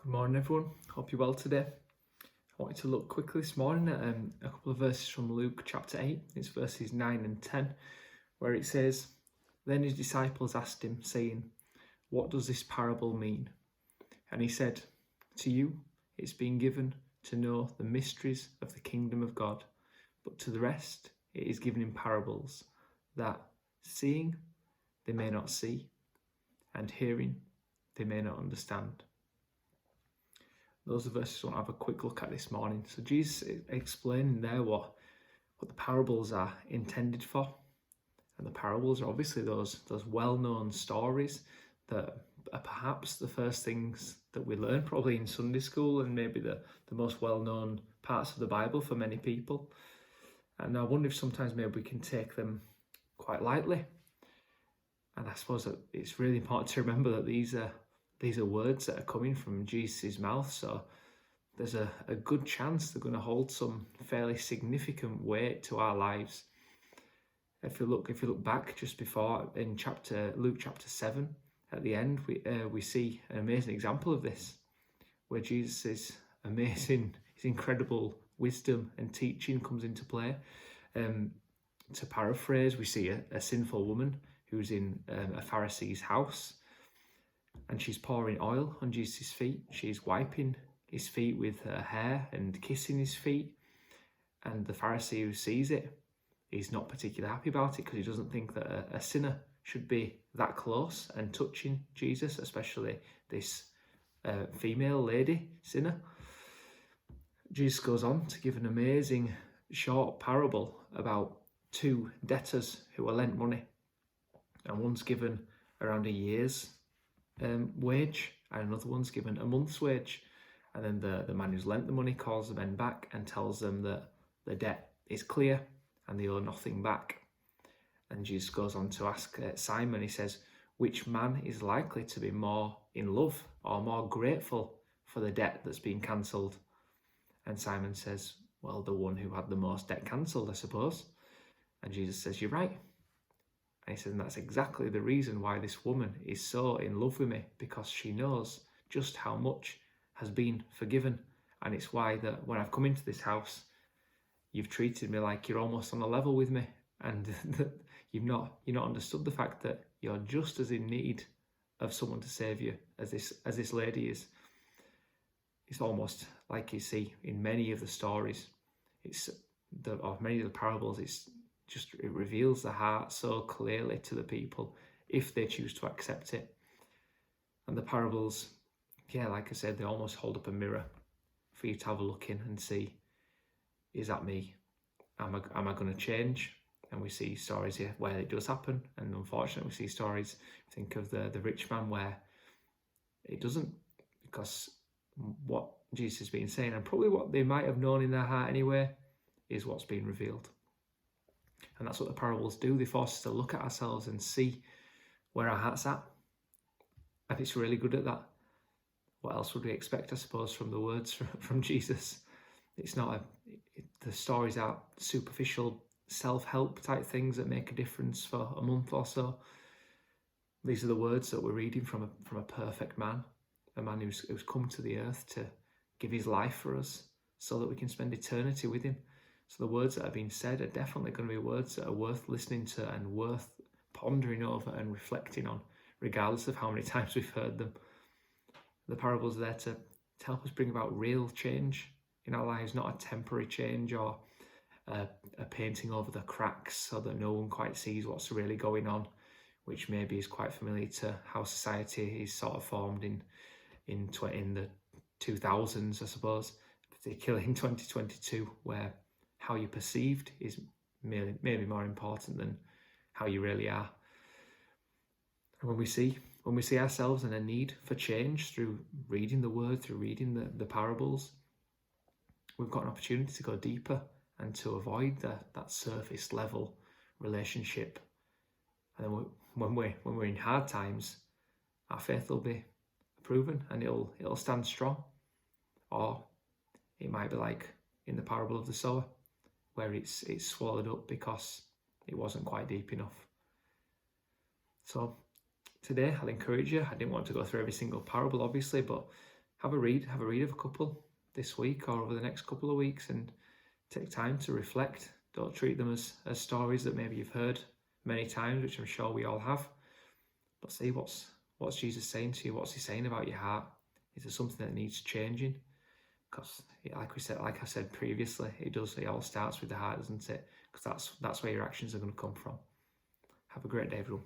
Good morning, everyone. Hope you're well today. I wanted to look quickly this morning at a couple of verses from Luke chapter 8. It's verses 9 and 10, where it says, "Then his disciples asked him, saying, 'What does this parable mean?' And he said, 'To you it's been given to know the mysteries of the kingdom of God, but to the rest it is given in parables, that seeing they may not see, and hearing they may not understand.'" Those are the verses I want to have a quick look at this morning. So Jesus is explaining there what the parables are intended for. And the parables are obviously those well-known stories that are perhaps the first things that we learn probably in Sunday school, and maybe the most well-known parts of the Bible for many people. And I wonder if sometimes maybe we can take them quite lightly. And I suppose that it's really important to remember that these are words that are coming from Jesus' mouth, so there's a good chance they're going to hold some fairly significant weight to our lives. If you look back just before in Luke chapter 7, at the end, we see an amazing example of this, where Jesus' his incredible wisdom and teaching comes into play. To paraphrase, we see a sinful woman who's in a Pharisee's house, and she's pouring oil on Jesus' feet. She's wiping his feet with her hair and kissing his feet. And the Pharisee who sees it, he's not particularly happy about it, because he doesn't think that a sinner should be that close and touching Jesus, especially this female lady sinner. Jesus goes on to give an amazing short parable about two debtors who are lent money, and one's given around a year's wage, and another one's given a month's wage. And then the man who's lent the money calls the men back and tells them that the debt is clear and they owe nothing back. And Jesus goes on to ask Simon, he says, which man is likely to be more in love or more grateful for the debt that's been cancelled? And Simon says, well, the one who had the most debt cancelled, I suppose. And Jesus says, you're right. And he says, and that's exactly the reason why this woman is so in love with me, because she knows just how much has been forgiven. And it's why that when I've come into this house, you've treated me like you're almost on a level with me, and that you've not understood the fact that you're just as in need of someone to save you as this lady is. It's almost like you see in many of the stories, many of the parables, it reveals the heart so clearly to the people if they choose to accept it. And the parables, like I said, they almost hold up a mirror for you to have a look in and see, is that me? Am I going to change? And we see stories here where it does happen, and unfortunately we see stories, think of the rich man, where it doesn't, because what Jesus has been saying, and probably what they might have known in their heart anyway, is what's been revealed. And that's what the parables do. They force us to look at ourselves and see where our heart's at. And it's really good at that. What else would we expect, I suppose, from the words from Jesus? It's not the stories aren't superficial self-help type things that make a difference for a month or so. These are the words that we're reading from a perfect man, a man who's come to the earth to give his life for us so that we can spend eternity with him. So the words that are being said are definitely going to be words that are worth listening to and worth pondering over and reflecting on, regardless of how many times we've heard them. The parables are there to help us bring about real change in our lives, not a temporary change or a painting over the cracks so that no one quite sees what's really going on, which maybe is quite familiar to how society is sort of formed in the 2000s, I suppose, particularly in 2022, where how you're perceived is maybe more important than how you really are. And when we see ourselves in a need for change through reading the word, through reading the parables, we've got an opportunity to go deeper and to avoid that surface level relationship. And then when we're in hard times, our faith will be proven and it'll stand strong. Or it might be like in the parable of the sower, where it's swallowed up because it wasn't quite deep enough. So today I'll encourage you. I didn't want to go through every single parable, obviously, but have a read of a couple this week or over the next couple of weeks, and take time to reflect. Don't treat them as stories that maybe you've heard many times, which I'm sure we all have, but see what's Jesus saying to you. What's he saying about your heart? Is there something that needs changing? Because like I said previously, it all starts with the heart, doesn't it? Because that's where your actions are going to come from. Have a great day, everyone.